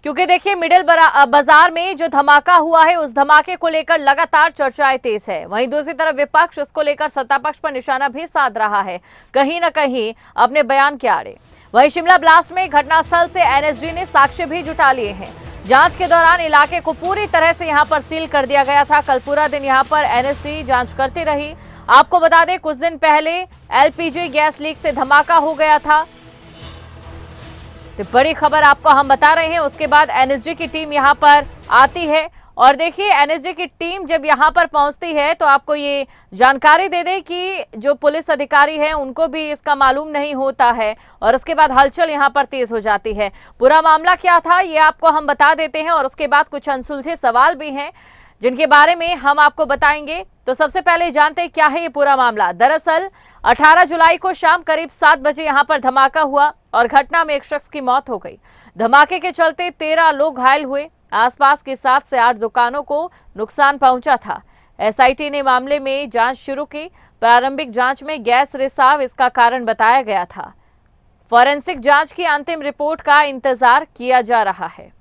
क्योंकि देखिए मिडिल बाजार में जो धमाका हुआ है उस धमाके को लेकर लगातार चर्चाएं तेज है। वहीं दूसरी तरफ विपक्ष उसको लेकर सत्ता पक्ष पर निशाना भी साध रहा है, कहीं न कहीं अपने बयान के आड़े। वहीं शिमला ब्लास्ट में घटनास्थल से एनएसजी ने साक्ष्य भी जुटा लिए हैं। जांच के दौरान इलाके को पूरी तरह से यहां पर सील कर दिया गया था। कल पूरा दिन यहां पर एनएसजी जांच करती रही। आपको बता दें कुछ दिन पहले एलपीजी गैस लीक से धमाका हो गया था, तो बड़ी खबर आपको हम बता रहे हैं। उसके बाद एनएसजी की टीम यहां पर आती है और देखिए एनएसजी की टीम जब यहां पर पहुंचती है तो आपको ये जानकारी दे दें कि जो पुलिस अधिकारी हैं उनको भी इसका मालूम नहीं होता है और उसके बाद हलचल यहां पर तेज हो जाती है। पूरा मामला क्या था ये आपको हम बता देते हैं और उसके बाद कुछ अनसुलझे सवाल भी हैं जिनके बारे में हम आपको बताएंगे। तो सबसे पहले जानते हैं क्या है ये पूरा मामला। दरअसल 18 जुलाई को शाम करीब 7 बजे यहां पर धमाका हुआ और घटना में एक शख्स की मौत हो गई। धमाके के चलते 13 लोग घायल हुए। आसपास की 7 से 8 दुकानों को नुकसान पहुंचा था। एसआईटी ने मामले में जांच शुरू की। प्रारंभिक जांच में गैस रिसाव इसका कारण बताया गया था। फॉरेंसिक जांच की अंतिम रिपोर्ट का इंतजार किया जा रहा है।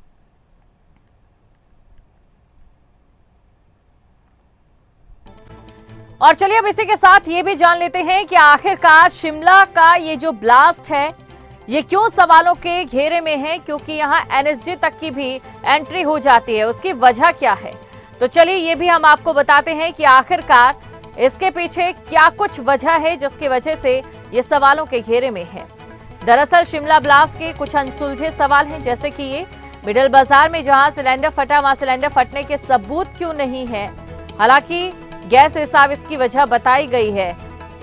और चलिए अब इसी के साथ ये भी जान लेते हैं कि आखिरकार शिमला का ये जो ब्लास्ट है ये क्यों सवालों के घेरे में है, क्योंकि यहाँ एनएसजी तक की भी एंट्री हो जाती है। उसकी वजह क्या है, तो चलिए ये भी हम आपको बताते हैं कि आखिरकार इसके पीछे क्या कुछ वजह है जिसकी वजह से ये सवालों के घेरे में है। दरअसल शिमला ब्लास्ट के कुछ अनसुलझे सवाल हैं, जैसे कि ये मिडिल बाजार में जहां सिलेंडर फटा वहां सिलेंडर फटने के सबूत क्यों नहीं है। हालांकि गैस रिसाव इसकी वजह बताई गई है।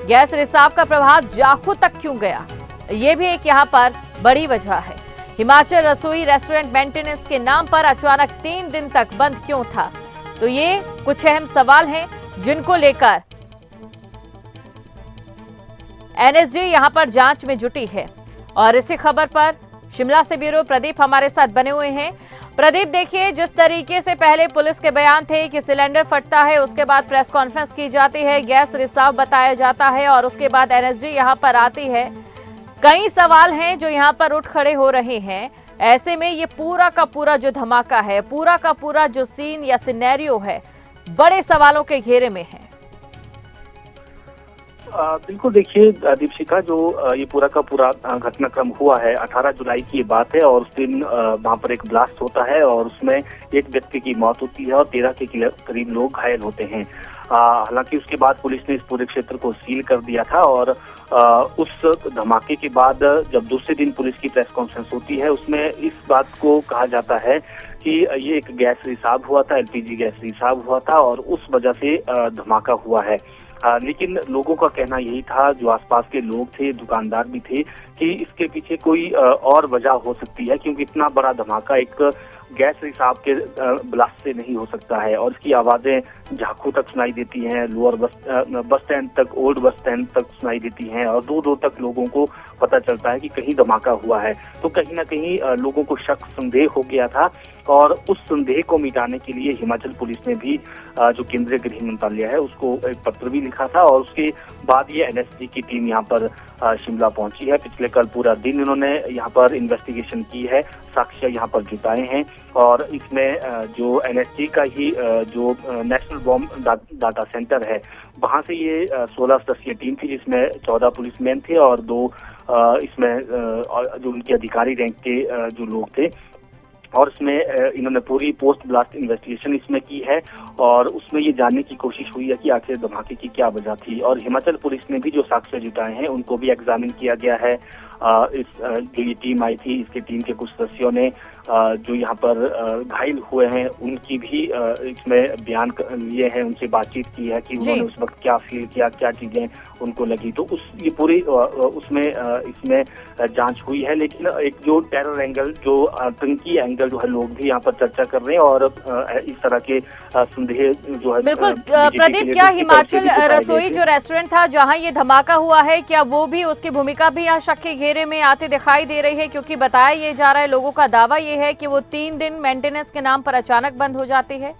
गैस रिसाव का प्रभाव जाखू तक क्यों गया, ये भी एक यहाँ पर बड़ी वजह है। हिमाचल रसोई रेस्टोरेंट मेंटेनेंस के नाम पर अचानक 3 दिन तक बंद क्यों था, तो ये कुछ अहम सवाल हैं जिनको लेकर एनएसजी यहां पर जांच में जुटी है। और इसी खबर पर शिमला से ब्यूरो प्रदीप हमारे साथ बने हुए हैं। प्रदीप, देखिए जिस तरीके से पहले पुलिस के बयान थे कि सिलेंडर फटता है, उसके बाद प्रेस कॉन्फ्रेंस की जाती है, गैस रिसाव बताया जाता है और उसके बाद एनएसजी यहां पर आती है। कई सवाल हैं जो यहां पर उठ खड़े हो रहे हैं। ऐसे में ये पूरा का पूरा जो धमाका है, पूरा का पूरा जो सीन या सिनेरियो है, बड़े सवालों के घेरे में है। बिल्कुल, देखिए दीपशिखा, जो ये पूरा का पूरा घटनाक्रम हुआ है 18 जुलाई की ये बात है और उस दिन वहाँ पर एक ब्लास्ट होता है और उसमें एक व्यक्ति की मौत होती है और 13 के करीब लोग घायल होते हैं। हालांकि उसके बाद पुलिस ने इस पूरे क्षेत्र को सील कर दिया था और उस धमाके के बाद जब दूसरे दिन पुलिस की प्रेस कॉन्फ्रेंस होती है उसमें इस बात को कहा जाता है कि ये एक गैस रिसाव हुआ था, एलपीजी गैस रिसाव हुआ था और उस वजह से धमाका हुआ है। लेकिन लोगों का कहना यही था, जो आसपास के लोग थे, दुकानदार भी थे, कि इसके पीछे कोई और वजह हो सकती है, क्योंकि इतना बड़ा धमाका एक गैस रिसाव के ब्लास्ट से नहीं हो सकता है। और इसकी आवाजें झाकू तक सुनाई देती हैं, लोअर बस स्टैंड तक, ओल्ड बस स्टैंड तक सुनाई देती हैं और दूर दूर तक लोगों को पता चलता है कि कहीं धमाका हुआ है। तो कहीं ना कहीं लोगों को शक, संदेह हो गया था और उस संदेह को मिटाने के लिए हिमाचल पुलिस ने भी जो केंद्रीय गृह मंत्रालय है उसको एक पत्र भी लिखा था और उसके बाद ये एनएसजी की टीम यहाँ पर शिमला पहुंची है। पिछले कल पूरा दिन इन्होंने यहाँ पर इन्वेस्टिगेशन की है, साक्ष्य यहाँ पर जुटाए हैं और इसमें जो एनएसजी का ही जो नेशनल बॉम्ब डाटा सेंटर है वहाँ से ये 16 सदस्यीय टीम थी, जिसमें 14 पुलिसमैन थे और 2 इसमें जो उनके अधिकारी रैंक के जो लोग थे। और इसमें इन्होंने पूरी पोस्ट ब्लास्ट इन्वेस्टिगेशन इसमें की है और उसमें ये जानने की कोशिश हुई है कि आखिर धमाके की क्या वजह थी। और हिमाचल पुलिस ने भी जो साक्ष्य जुटाए हैं उनको भी एग्जामिन किया गया है। इस जो ये टीम आई थी, इसके टीम के कुछ सदस्यों ने जो यहाँ पर घायल हुए हैं उनकी भी इसमें बयान लिए हैं, उनसे बातचीत की है कि उन्होंने उस वक्त क्या फील किया, क्या चीजें उनको लगी। तो ये पूरी उसमें इसमें जांच हुई है। लेकिन एक जो टेरर एंगल, जो आतंकी एंगल जो है, लोग भी यहाँ पर चर्चा कर रहे हैं और इस तरह के संदेह जो है। बिल्कुल प्रदीप, क्या हिमाचल रसोई जो रेस्टोरेंट था जहाँ ये धमाका हुआ है, क्या वो भी, उसकी भूमिका भी यहाँ शक के घेरे में आते दिखाई दे रही है? क्योंकि बताया ये जा रहा है, लोगों का दावा ये है कि वो 3 दिन मेंटेनेंस के नाम पर अचानक बंद हो जाती है।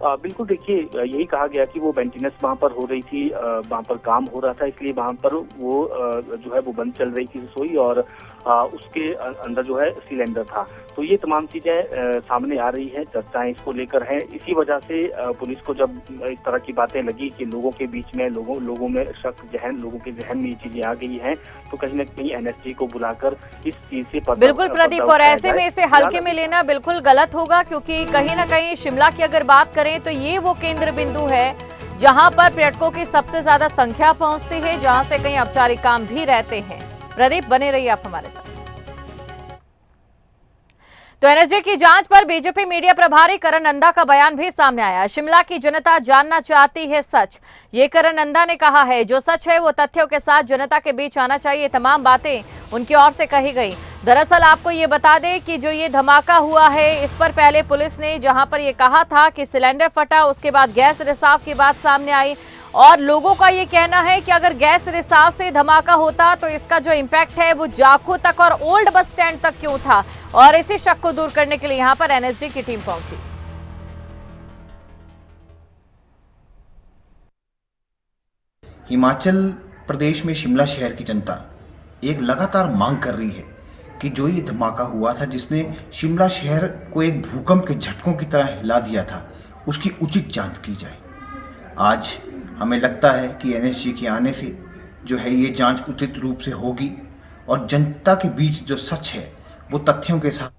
बिल्कुल, देखिए यही कहा गया कि वो मेंटेनेंस वहाँ पर हो रही थी, वहाँ पर काम हो रहा था, इसलिए वहाँ पर वो जो है वो बंद चल रही थी रसोई और उसके अंदर जो है सिलेंडर था। तो ये तमाम चीजें सामने आ रही है, चर्चाएं इसको लेकर हैं। इसी वजह से पुलिस को जब इस तरह की बातें लगी कि लोगों के बीच में लोगों में शक लोगों के जहन में ये चीजें आ गई हैं, तो कहीं न कहीं एनएसजी को बुलाकर इस चीज से बिल्कुल प्रदीप, और ऐसे में इसे हल्के में लेना बिल्कुल गलत होगा, क्योंकि कहीं ना कहीं शिमला की अगर बात करें तो ये वो केंद्र बिंदु है जहां पर पर्यटकों की सबसे ज्यादा संख्या पहुंचती है, जहां से कई औपचारिक काम भी रहते हैं। प्रदीप, बने रहिए आप हमारे साथ। तो एनएसजी की जांच पर बीजेपी मीडिया प्रभारी करण नंदा का बयान भी सामने आया। शिमला की जनता जानना चाहती है सच, ये करण नंदा ने कहा है। जो सच है वो तथ्यों के साथ जनता के बीच आना चाहिए। तमाम बातें उनकी ओर से कही गई। दरअसल आपको ये बता दें कि जो ये धमाका हुआ है, इस पर पहले पुलिस ने जहां पर ये कहा था कि सिलेंडर फटा, उसके बाद गैस रिसाव की बात सामने आई और लोगों का ये कहना है कि अगर गैस रिसाव से धमाका होता तो इसका जो इम्पैक्ट है वो जाखू तक और ओल्ड बस स्टैंड तक क्यों था। और इसी शक को दूर करने के लिए यहां पर एनएसजी की टीम पहुंची। हिमाचल प्रदेश में शिमला शहर की जनता एक लगातार मांग कर रही है कि जो ये धमाका हुआ था, जिसने शिमला शहर को एक भूकंप के झटकों की तरह हिला दिया था, उसकी उचित जांच की जाए। आज हमें लगता है कि एनएसजी के आने से जो है ये जांच उचित रूप से होगी और जनता के बीच जो सच है वो तथ्यों के साथ